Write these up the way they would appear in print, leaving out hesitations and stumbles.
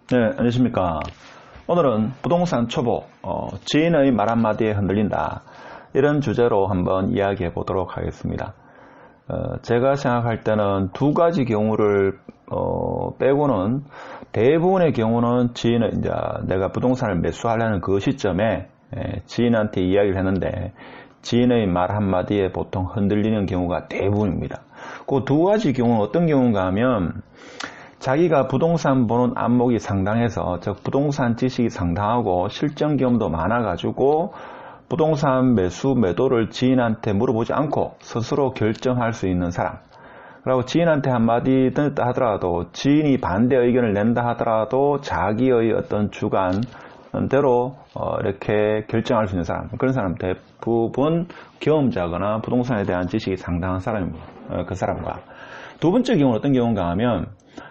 네, 안녕하십니까. 오늘은 부동산 초보, 지인의 말 한마디에 흔들린다. 이런 주제로 한번 이야기해 보도록 하겠습니다. 제가 생각할 때는 두 가지 경우를 빼고는 대부분의 경우는 지인의 이제 내가 부동산을 매수하려는 그 시점에 지인한테 이야기를 했는데 지인의 말 한마디에 보통 흔들리는 경우가 대부분입니다. 그 두 가지 경우는 어떤 경우인가 하면 자기가 부동산 보는 안목이 상당해서 즉 부동산 지식이 상당하고 실전 경험도 많아가지고 부동산 매수 매도를 지인한테 물어보지 않고 스스로 결정할 수 있는 사람, 그리고 지인한테 한마디 듣다 하더라도 지인이 반대 의견을 낸다 하더라도 자기의 어떤 주관대로 이렇게 결정할 수 있는 사람, 그런 사람 대부분 경험자거나 부동산에 대한 지식이 상당한 사람입니다. 그 사람과 두 번째 경우는 어떤 경우인가 하면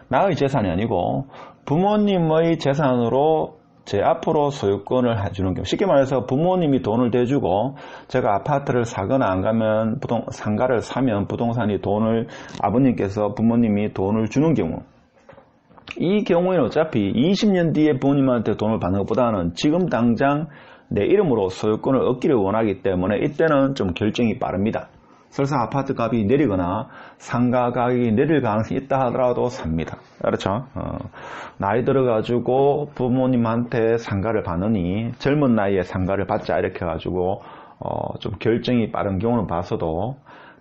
나의 재산이 아니고 부모님의 재산으로 제 앞으로 소유권을 해주는 경우, 쉽게 말해서 부모님이 돈을 대주고 제가 아파트를 사거나 안 가면 상가를 사면 부동산이 돈을 아버님께서 부모님이 돈을 주는 경우, 이 경우에는 어차피 20년 뒤에 부모님한테 돈을 받는 것보다는 지금 당장 내 이름으로 소유권을 얻기를 원하기 때문에 이때는 좀 결정이 빠릅니다. 설사 아파트 값이 내리거나 상가 가격이 내릴 가능성이 있다 하더라도 삽니다. 그렇죠? 나이 들어가지고 부모님한테 상가를 받느니 젊은 나이에 상가를 받자 이렇게 해가지고 좀 결정이 빠른 경우는 봤어도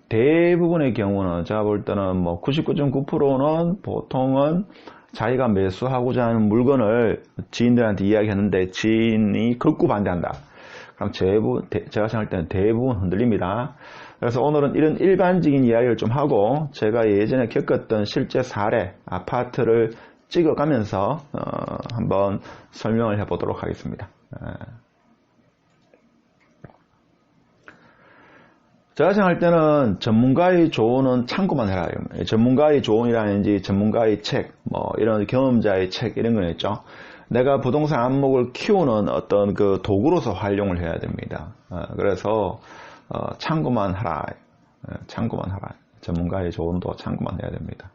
대부분의 경우는 제가 볼 때는 뭐 99.9%는 보통은 자기가 매수하고자 하는 물건을 지인들한테 이야기했는데 지인이 극구 반대한다. 그럼 제가 생각할 때는 대부분 흔들립니다. 그래서 오늘은 이런 일반적인 이야기를 좀 하고 제가 예전에 겪었던 실제 사례 아파트를 찍어가면서 한번 설명을 해보도록 하겠습니다. 제가 생각할 때는 전문가의 조언은 참고만 해라. 전문가의 조언이라든지 전문가의 책, 뭐 이런 경험자의 책 이런 거 있죠. 내가 부동산 안목을 키우는 어떤 그 도구로서 활용을 해야 됩니다. 그래서 참고만 하라. 참고만 하라. 전문가의 조언도 참고만 해야 됩니다.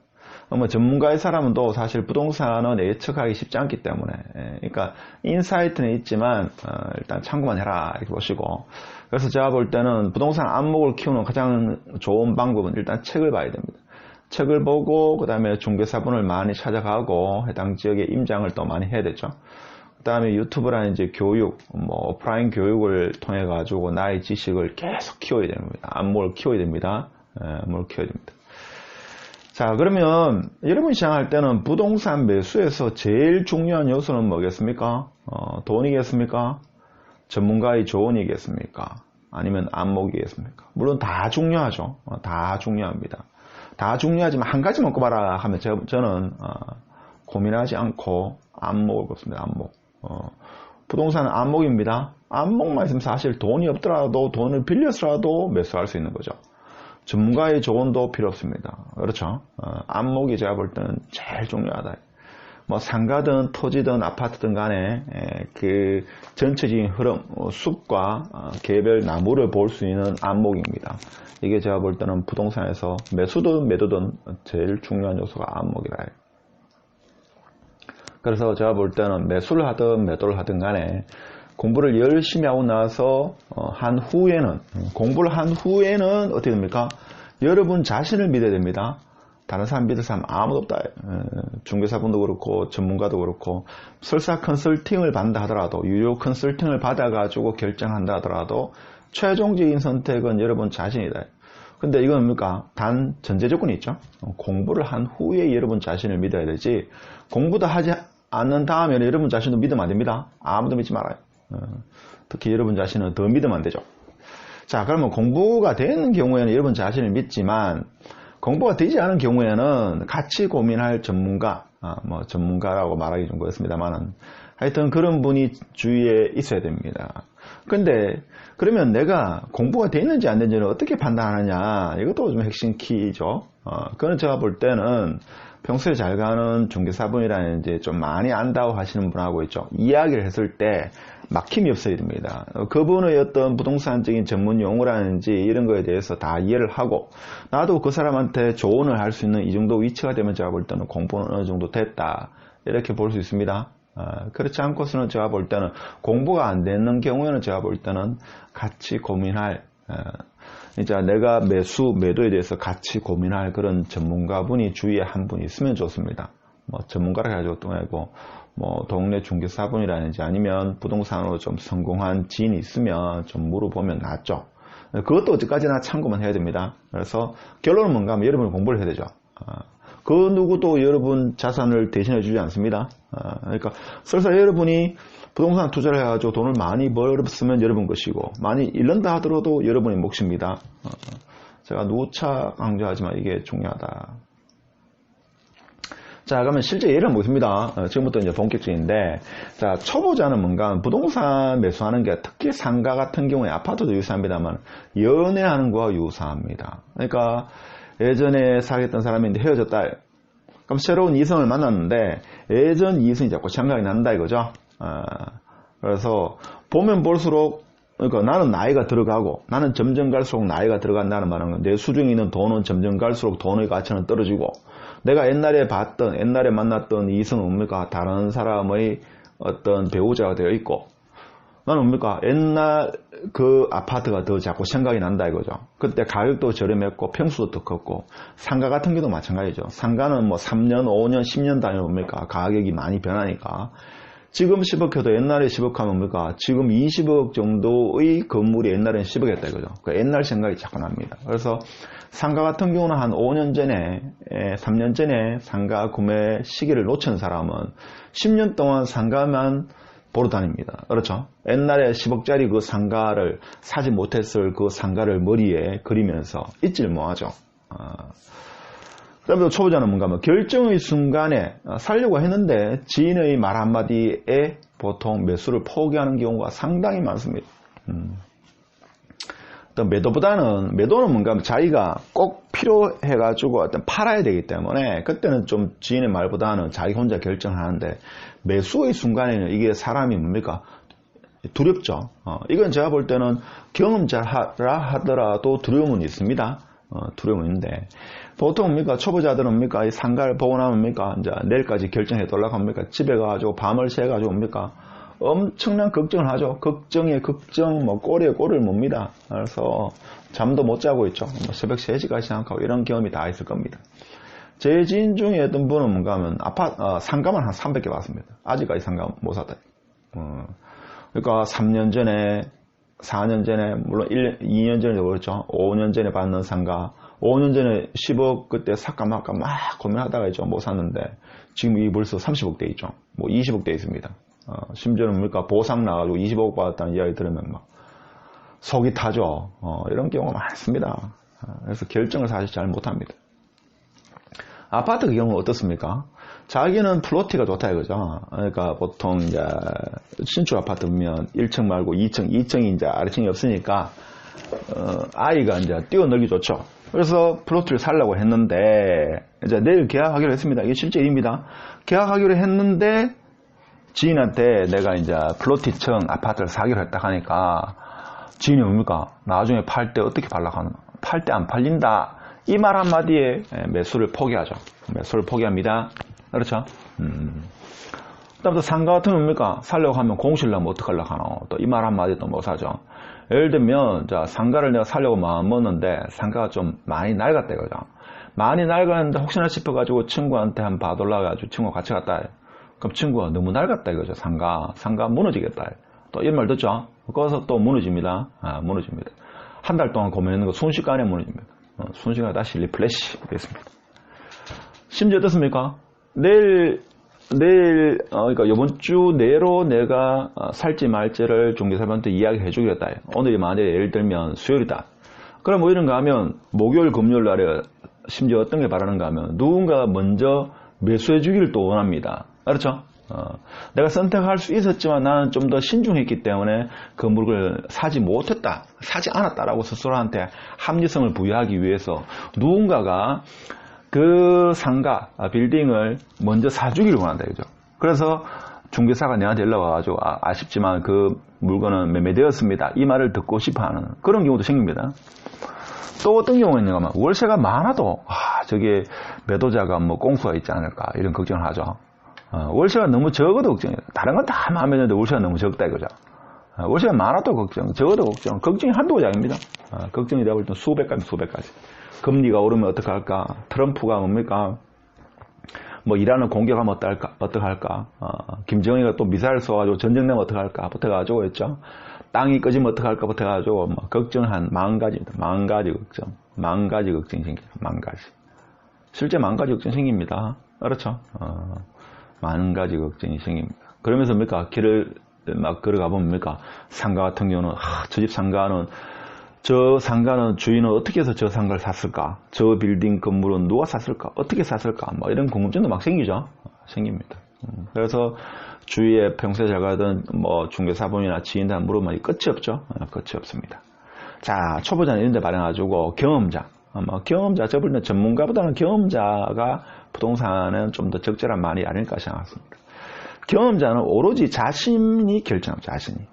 뭐 전문가의 사람은 또 사실 부동산은 예측하기 쉽지 않기 때문에, 그러니까 인사이트는 있지만 일단 참고만 해라 이렇게 보시고, 그래서 제가 볼 때는 부동산 안목을 키우는 가장 좋은 방법은 일단 책을 봐야 됩니다. 책을 보고 그 다음에 중개사분을 많이 찾아가고 해당 지역에 임장을 또 많이 해야 되죠. 그 다음에 유튜브라든지 교육, 뭐 오프라인 교육을 통해 가지고 나의 지식을 계속 키워야 됩니다. 안목을 키워야 됩니다. 안목을 키워야 됩니다. 자, 그러면 여러분이 생각할 때는 부동산 매수에서 제일 중요한 요소는 뭐겠습니까? 돈이겠습니까? 전문가의 조언이겠습니까? 아니면 안목이겠습니까? 물론 다 중요하죠. 다 중요합니다. 다 중요하지만 한 가지만 꼽아라 하면 저는 고민하지 않고 안목을 꼽습니다. 안목. 부동산은 안목입니다. 안목만 있으면 사실 돈이 없더라도 돈을 빌려서라도 매수할 수 있는 거죠. 전문가의 조언도 필요 없습니다. 그렇죠? 안목이 제가 볼 때는 제일 중요하다. 뭐 상가든 토지든 아파트든 간에 그 전체적인 흐름, 숲과 개별 나무를 볼 수 있는 안목입니다. 이게 제가 볼 때는 부동산에서 매수든 매도든 제일 중요한 요소가 안목이다. 그래서 제가 볼 때는 매수를 하든 매도를 하든 간에 공부를 열심히 하고 나서 공부를 한 후에는 어떻게 됩니까? 여러분 자신을 믿어야 됩니다. 다른 사람 믿을 사람 아무도 없다. 중개사분도 그렇고 전문가도 그렇고 설사 컨설팅을 받는다 하더라도 유료 컨설팅을 받아가지고 결정한다 하더라도 최종적인 선택은 여러분 자신이다. 근데 이건 뭡니까? 단 전제 조건이 있죠. 공부를 한 후에 여러분 자신을 믿어야 되지 공부도 하지 않는 다음에 여러분 자신도 믿으면 안 됩니다. 아무도 믿지 말아요. 특히 여러분 자신은 더 믿으면 안 되죠. 자, 그러면 공부가 되는 경우에는 여러분 자신을 믿지만 공부가 되지 않은 경우에는 같이 고민할 전문가, 뭐 전문가라고 말하기 좀 그렇습니다만은 하여튼 그런 분이 주위에 있어야 됩니다. 근데 그러면 내가 공부가 돼 있는지 안 되는지는 어떻게 판단하느냐, 이것도 좀 핵심 키죠. 그건 제가 볼 때는 평소에 잘 가는 중개사분이라든지 좀 많이 안다고 하시는 분하고 있죠. 이야기를 했을 때 막힘이 없어야 됩니다. 그분의 어떤 부동산적인 전문 용어라든지 이런 거에 대해서 다 이해를 하고 나도 그 사람한테 조언을 할 수 있는 이 정도 위치가 되면 제가 볼 때는 공부는 어느 정도 됐다 이렇게 볼 수 있습니다. 그렇지 않고서는 제가 볼 때는 공부가 안 되는 경우에는 제가 볼 때는 같이 고민할 이제 내가 매도에 대해서 같이 고민할 그런 전문가분이 주위에 한 분 있으면 좋습니다. 뭐 전문가라 가지고 또 아니고 뭐 동네 중개사분이라든지 아니면 부동산으로 좀 성공한 지인이 있으면 좀 물어보면 낫죠. 그것도 어디까지나 참고만 해야 됩니다. 그래서 결론은 뭔가 하면 여러분이 공부를 해야 되죠. 그 누구도 여러분 자산을 대신해 주지 않습니다. 그러니까 설사 여러분이 부동산 투자를 해가지고 돈을 많이 벌었으면 여러분 것이고 많이 잃는다 하더라도 여러분의 몫입니다. 제가 누차 강조하지만 이게 중요하다. 자, 그러면 실제 예를 보겠습니다. 지금부터 이제 본격적인데, 자, 초보자는 뭔가 부동산 매수하는 게 특히 상가 같은 경우에 아파트도 유사합니다만 연애하는 거와 유사합니다. 그러니까 예전에 사귀었던 사람인데 헤어졌다. 그럼 새로운 이성을 만났는데 예전 이성이 자꾸 생각이 난다 이거죠. 그래서 보면 볼수록 그러니까 나는 나이가 들어가고 나는 점점 갈수록 나이가 들어간다는 말은 내 수중에 있는 돈은 점점 갈수록 돈의 가치는 떨어지고 내가 옛날에 만났던 이성은 뭡니까? 다른 사람의 어떤 배우자가 되어 있고 나는 뭡니까? 옛날 그 아파트가 더 자꾸 생각이 난다 이거죠. 그때 가격도 저렴했고 평수도 더 컸고 상가 같은 경우도 마찬가지죠. 상가는 뭐 3년, 5년, 10년 단위로 뭡니까? 가격이 많이 변하니까 지금 10억 해도 옛날에 10억 하면 뭡니까? 지금 20억 정도의 건물이 옛날엔 10억이었다 이거죠. 그러니까 옛날 생각이 자꾸 납니다. 그래서 상가 같은 경우는 한 5년 전에, 3년 전에 상가 구매 시기를 놓친 사람은 10년 동안 상가만 보러 다닙니다. 그렇죠? 옛날에 10억짜리 그 상가를 사지 못했을 그 상가를 머리에 그리면서 잊지를 못하죠. 그다음에 초보자는 뭔가 하면 결정의 순간에 살려고 했는데 지인의 말 한마디에 보통 매수를 포기하는 경우가 상당히 많습니다. 매도는 뭔가 하면 자기가 꼭 필요해가지고 어떤 팔아야 되기 때문에 그때는 좀 지인의 말보다는 자기 혼자 결정하는데 매수의 순간에는 이게 사람이 뭡니까? 두렵죠. 이건 제가 볼 때는 경험자라 하더라도 두려움은 있습니다. 두려움은 있는데 보통 뭡니까? 초보자들은 뭡니까? 이 상가를 보고 나면 뭡니까? 이제 내일까지 결정해 달라고 합니까? 집에 가가지고 밤을 새가지고 뭡니까? 엄청난 걱정을 하죠. 걱정에 걱정, 뭐 꼴에 꼴을 봅니다. 그래서 잠도 못 자고 있죠. 뭐 새벽 3시까지 생각하고 이런 경험이 다 있을 겁니다. 제 지인 중에 어떤 분은 뭔가 하면 상가만 한 300개 봤습니다. 아직까지 상가 못 샀다. 그러니까 3년 전에, 4년 전에, 물론 2년 전에도 그렇죠. 5년 전에 받는 상가, 5년 전에 10억 그때 살까 말까 막 고민하다가 있죠. 못 샀는데 지금 이 벌써 30억대 있죠. 뭐 20억대 있습니다. 심지어는 뭡니까? 보상 나가지고 20억 받았다는 이야기 들으면 막 속이 타죠. 이런 경우가 많습니다. 그래서 결정을 사실 잘 못합니다. 아파트 경우는 어떻습니까? 자기는 플로티가 좋다 이거죠. 그러니까 보통 이제 신축 아파트 보면 1층 말고 2층이 이제 아래층이 없으니까 아이가 이제 뛰어놀기 좋죠. 그래서 플로트를 살려고 했는데 이제 내일 계약하기로 했습니다. 이게 실제 일입니다. 계약하기로 했는데 지인한테 내가 이제 플로티층 아파트를 사기로 했다 하니까 지인이 뭡니까? 나중에 팔 때 어떻게 팔라고 팔 때 안 팔린다. 이 말 한마디에 매수를 포기하죠. 매수를 포기합니다. 그렇죠? 그다음 또 상가 같은 건 뭡니까? 살려고 하면 공실 나면 어떡하려고 하노? 또 이 말 한마디도 못 사죠. 예를 들면, 자, 상가를 내가 살려고 마음 먹는데, 상가가 좀 많이 낡았다, 이거죠. 많이 낡았는데, 혹시나 싶어가지고 친구한테 한번 봐달라가지고 친구가 같이 갔다. 그럼 친구가 너무 낡았다, 이거죠. 상가 무너지겠다. 또 이런 말 듣죠? 거기서 또 무너집니다. 무너집니다. 한 달 동안 고민했는 거 순식간에 무너집니다. 순식간에 다시 리플래시 되겠습니다. 심지어 어떻습니까? 그러니까 이번 주 내로 내가 살지 말지를 중개사분한테 이야기해 주겠다. 오늘이 만약에 예를 들면 수요일이다. 그럼 뭐 이런가 하면 목요일, 금요일 날에 심지어 어떤 게 바라는가 하면 누군가 먼저 매수해 주기를 또 원합니다. 그렇죠? 내가 선택할 수 있었지만 나는 좀 더 신중했기 때문에 그 물건을 사지 못했다. 사지 않았다라고 스스로한테 합리성을 부여하기 위해서 누군가가 그 상가, 빌딩을 먼저 사주기를 원한다, 그죠? 그래서 중개사가 내한테 연락 와가지고, 아쉽지만 그 물건은 매매되었습니다. 이 말을 듣고 싶어 하는 그런 경우도 생깁니다. 또 어떤 경우가 있는가 하면, 월세가 많아도, 저게 매도자가 뭐 꽁수가 있지 않을까, 이런 걱정을 하죠. 월세가 너무 적어도 걱정이에요. 다른 건 다 마음에 드는데 월세가 너무 적다 이거죠. 월세가 많아도 걱정, 적어도 걱정. 걱정이 한두 가지 아닙니다. 걱정이 되고 있던 수백 가지. 금리가 오르면 어떡할까? 트럼프가 뭡니까? 뭐 이란을 공격하면 어떡할까? 김정은이가 또 미사일 쏘아가지고 전쟁 내면 어떡할까? 붙어가지고 했죠. 땅이 꺼지면 어떡할까? 붙어가지고 뭐 걱정한 10,000가지입니다. 10,000가지 걱정. 10,000가지 걱정이 생깁니다. 10,000가지. 실제 10,000가지 걱정이 생깁니다. 그렇죠? 10,000가지 걱정이 생깁니다. 그러면서 뭡니까? 길을 막 걸어가 보면 뭡니까? 상가 같은 경우는 저 집 상가는 저 상가는 주인은 어떻게 해서 저 상가를 샀을까? 저 빌딩 건물은 누가 샀을까? 어떻게 샀을까? 뭐 이런 궁금증도 막 생기죠. 생깁니다. 그래서 주위에 평소에 잘 가던 뭐 중개사분이나 지인들 물어보면 끝이 없죠. 끝이 없습니다. 자, 초보자는 이런 데 발행해가지고 경험자. 경험자, 저번에 전문가보다는 경험자가 부동산은 좀 더 적절한 말이 아닐까 생각합니다. 경험자는 오로지 자신이 결정합니다. 자신이.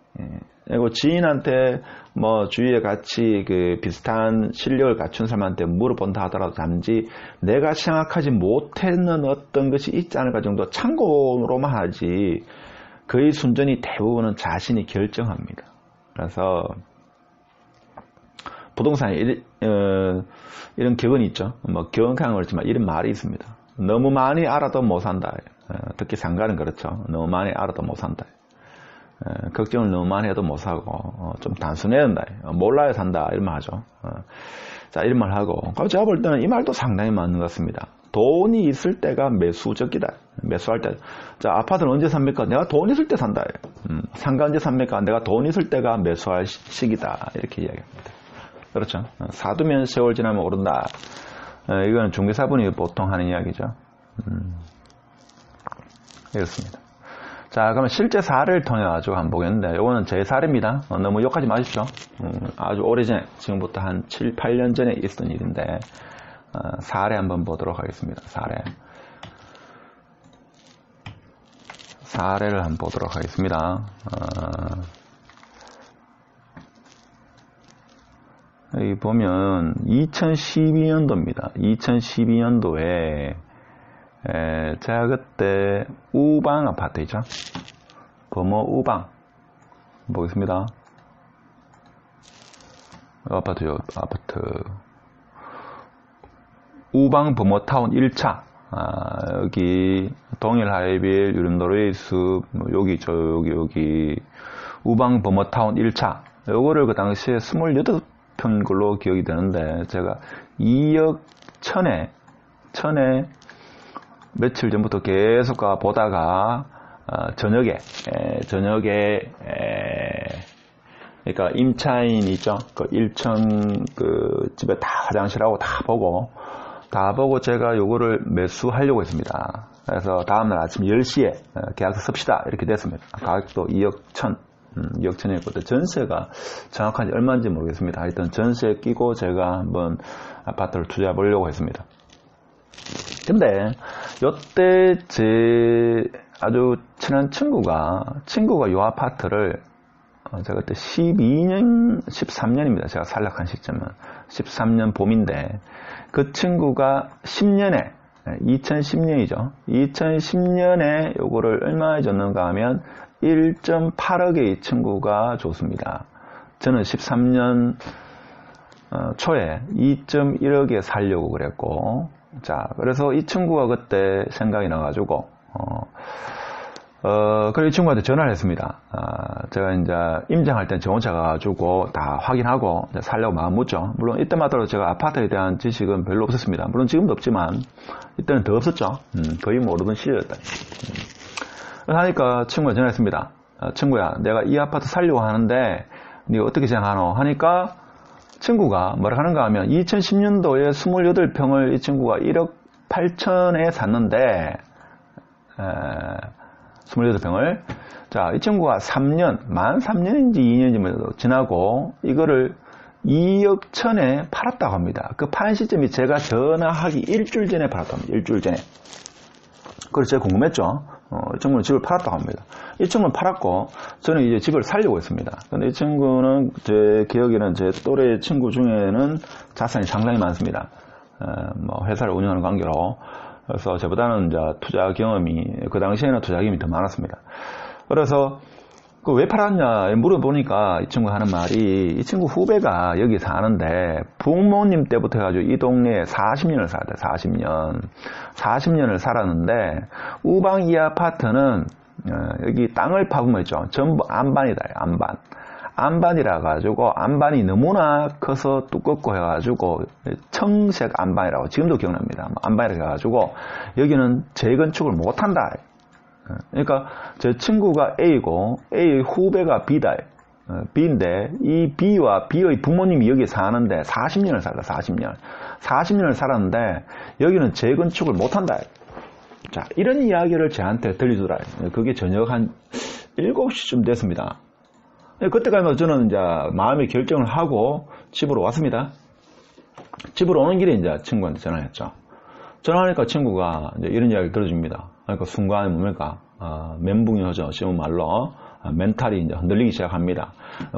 그리고 지인한테 뭐 주위에 같이 그 비슷한 실력을 갖춘 사람한테 물어본다 하더라도 단지 내가 생각하지 못했는 어떤 것이 있지 않을까 정도 참고로만 하지 거의 순전히 대부분은 자신이 결정합니다. 그래서 부동산에 이런 격언이 있죠. 뭐 경험한 그렇지만 이런 말이 있습니다. 너무 많이 알아도 못 산다. 특히 상가는 그렇죠. 너무 많이 알아도 못 산다. 걱정을 너무 많이 해도 못 사고 좀 단순해야 된다. 몰라야 산다. 이런 말 하죠. 자, 이런 말 하고 제가 볼 때는 이 말도 상당히 맞는 것 같습니다. 돈이 있을 때가 매수적이다. 매수할 때. 자, 아파트는 언제 삽니까? 내가 돈 있을 때 산다. 상가 언제 삽니까? 내가 돈 있을 때가 매수할 시기다. 이렇게 이야기합니다. 그렇죠. 사두면 세월 지나면 오른다. 이거는 중개사분이 보통 하는 이야기죠. 이렇습니다. 자, 그러면 실제 사례를 통해 가지고 한번 보겠는데, 이거는 제 사례입니다. 너무 욕하지 마십시오. 아주 오래전에, 지금부터 한 7, 8년 전에 있었던 일인데, 사례 한번 보도록 하겠습니다. 사례를 한번 보도록 하겠습니다. 여기 보면 2012년도입니다. 2012년도에 제가 그때 우방 아파트 있죠? 범어 우방 보겠습니다. 아파트요. 우방 범어타운 1차 여기 동일 하이빌 유림도레이스 여기 우방 범어타운 1차 요거를 그 당시에 28평인 걸로 기억이 되는데 제가 2억 천에 며칠 전부터 계속 보다가 저녁에 그러니까 임차인 있죠. 그 1층 그 집에 다 화장실하고 다 보고 제가 요거를 매수하려고 했습니다. 그래서 다음날 아침 10시에 계약서 씁시다 이렇게 됐습니다. 가격도 2억 천 2억 천이었거든요. 전세가 정확한지 얼마인지 모르겠습니다. 하여튼 전세에 끼고 제가 한번 아파트를 투자해 보려고 했습니다. 근데 요때 제 아주 친한 친구가 요 아파트를 제가 그때 13년입니다. 제가 살락한 시점은 13년 봄인데 그 친구가 10년에 2010년이죠. 2010년에 요거를 얼마에 줬는가 하면 1.8억에 이 친구가 줬습니다. 저는 13년 초에 2.1억에 살려고 그랬고 자, 그래서 이 친구가 그때 생각이 나가지고, 그리고 이 친구한테 전화를 했습니다. 제가 이제 임장할 땐 저 혼자 가가지고 다 확인하고 살려고 마음 묻죠. 물론 이때마다 제가 아파트에 대한 지식은 별로 없었습니다. 물론 지금도 없지만, 이때는 더 없었죠. 거의 모르던 시절이었다. 하니까 친구가 전화했습니다. 친구야, 내가 이 아파트 살려고 하는데, 네가 어떻게 생각하노? 하니까, 친구가 뭐라 하는가 하면 2010년도에 28평을 이 친구가 1억 8천에 샀는데 28평을 자, 이 친구가 만 3년인지 2년인지 지나고 이거를 2억 천에 팔았다고 합니다. 그 판 시점이 제가 전화하기 일주일 전에 팔았다고 합니다. 일주일 전에. 그래서 제가 궁금했죠. 이 친구는 집을 팔았다고 합니다. 이 친구는 팔았고 저는 이제 집을 살려고 했습니다. 근데 이 친구는 제 기억에는 제 또래 친구 중에는 자산이 상당히 많습니다. 뭐 회사를 운영하는 관계로 그래서 저보다는 이제 투자 경험이, 그 당시에는 투자 경험이 더 많았습니다. 그래서 그 왜 팔았냐 물어보니까 이 친구 하는 말이, 이 친구 후배가 여기 사는데 부모님 때부터 해가지고 이 동네에 40년을 살았대. 40년을 살았는데 우방 이 아파트는 여기 땅을 파보면 있죠. 전부 안반이다. 안반이라 가지고 안반이 너무나 커서 두껍고 해가지고 청색 안반이라고 지금도 기억납니다. 안반이라 해가지고 여기는 재건축을 못한다. 그러니까 제 친구가 A고 A의 후배가 B다. B인데 이 B와 B의 부모님이 여기 사는데 40년을 살다. 40년을 살았는데 여기는 재건축을 못한다. 자, 이런 이야기를 저한테 들려주더라. 그게 저녁 한 7시쯤 됐습니다. 그때까지 저는 이제 마음의 결정을 하고 집으로 왔습니다. 집으로 오는 길에 이제 친구한테 전화했죠. 전화하니까 친구가 이제 이런 이야기를 들어줍니다. 그러니까 순간에 뭡니까? 멘붕이 오죠. 쉬운 말로. 멘탈이 이제 흔들리기 시작합니다.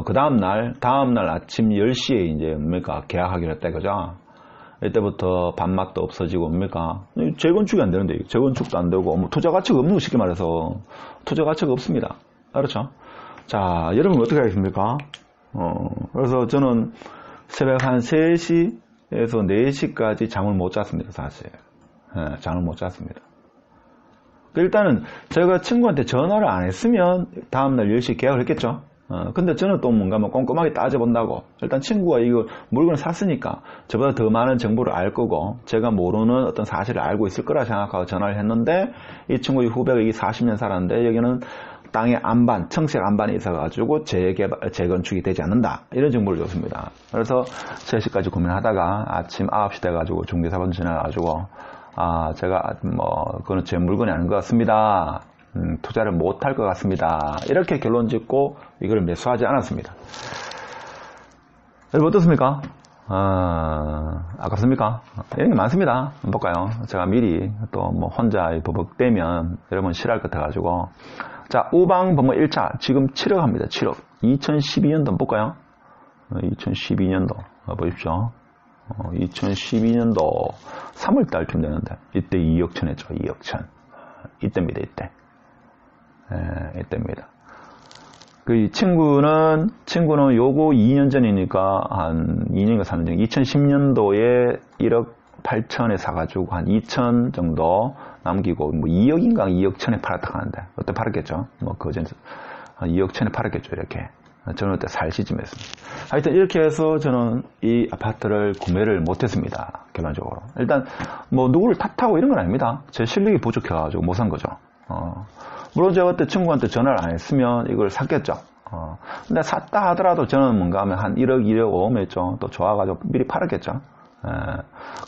그 다음날 아침 10시에 이제 뭡니까? 계약하기로 했다, 그죠? 이때부터 밥맛도 없어지고 뭡니까? 재건축이 안 되는데, 재건축도 안 되고, 뭐 투자 가치가 없는 거 쉽게 말해서, 투자 가치가 없습니다. 그렇죠? 자, 여러분 어떻게 하겠습니까? 그래서 저는 새벽 한 3시에서 4시까지 잠을 못 잤습니다, 사실. 잠을 못 잤습니다. 일단은 제가 친구한테 전화를 안 했으면 다음날 10시에 계약을 했겠죠. 근데 저는 또 뭔가 뭐 꼼꼼하게 따져본다고. 일단 친구가 이거 물건을 샀으니까 저보다 더 많은 정보를 알 거고 제가 모르는 어떤 사실을 알고 있을 거라 생각하고 전화를 했는데 이 친구의 후배가 여기 40년 살았는데 여기는 땅의 안반, 청색 안반이 있어가지고 재건축이 되지 않는다. 이런 정보를 줬습니다. 그래서 3시까지 고민하다가 아침 9시 돼가지고 중개사분 전화해가지고 제가 그거는 제 물건이 아닌 것 같습니다. 투자를 못할 것 같습니다. 이렇게 결론 짓고 이걸 매수하지 않았습니다. 여러분 어떻습니까? 아깝습니까? 이런 게 많습니다. 볼까요? 제가 미리 또 혼자 버벅대면 여러분 싫어할 것 같아가지고. 자, 우방 범어 1차 지금 7억 합니다. 7억. 2012년도 볼까요? 2012년도 보십시오. 2012년도 3월달쯤 되는데 이때 2억 천 했죠. 2억 천. 이때입니다. 이때입니다. 그 친구는 요거 2년 전이니까 한 2년인가 3년 전 2010년도에 1억 8천에 사가지고 한 2천 정도 남기고 2억인가 2억 천에 팔았다 하는데 그때 팔았겠죠. 그전에 2억 천에 팔았겠죠. 이렇게. 저는 그때 살 시점이었습니다. 하여튼 이렇게 해서 저는 이 아파트를 구매를 못했습니다. 결론적으로. 일단 누구를 탓하고 이런 건 아닙니다. 제 실력이 부족해가지고 못 산 거죠. 물론 제가 그때 친구한테 전화를 안 했으면 이걸 샀겠죠. 근데 샀다 하더라도 저는 뭔가 하면 한 1억, 2억, 5억 했죠. 또 좋아가지고 미리 팔았겠죠.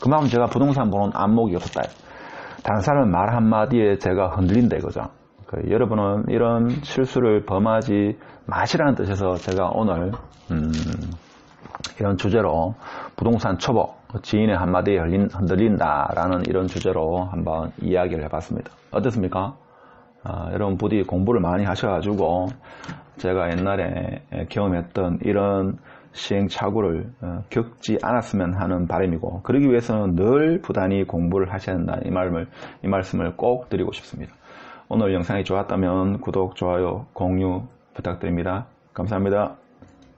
그만큼 제가 부동산 보는 안목이 없었다. 다른 사람 말 한마디에 제가 흔들린다 이거죠. 여러분은 이런 실수를 범하지 마시라는 뜻에서 제가 오늘 이런 주제로 부동산 초보, 지인의 한마디에 흔들린다라는 이런 주제로 한번 이야기를 해봤습니다. 어떻습니까? 여러분 부디 공부를 많이 하셔가지고 제가 옛날에 경험했던 이런 시행착오를 겪지 않았으면 하는 바람이고 그러기 위해서는 늘 부단히 공부를 하셔야 한다 이 말씀을 꼭 드리고 싶습니다. 오늘 영상이 좋았다면 구독, 좋아요, 공유 부탁드립니다. 감사합니다.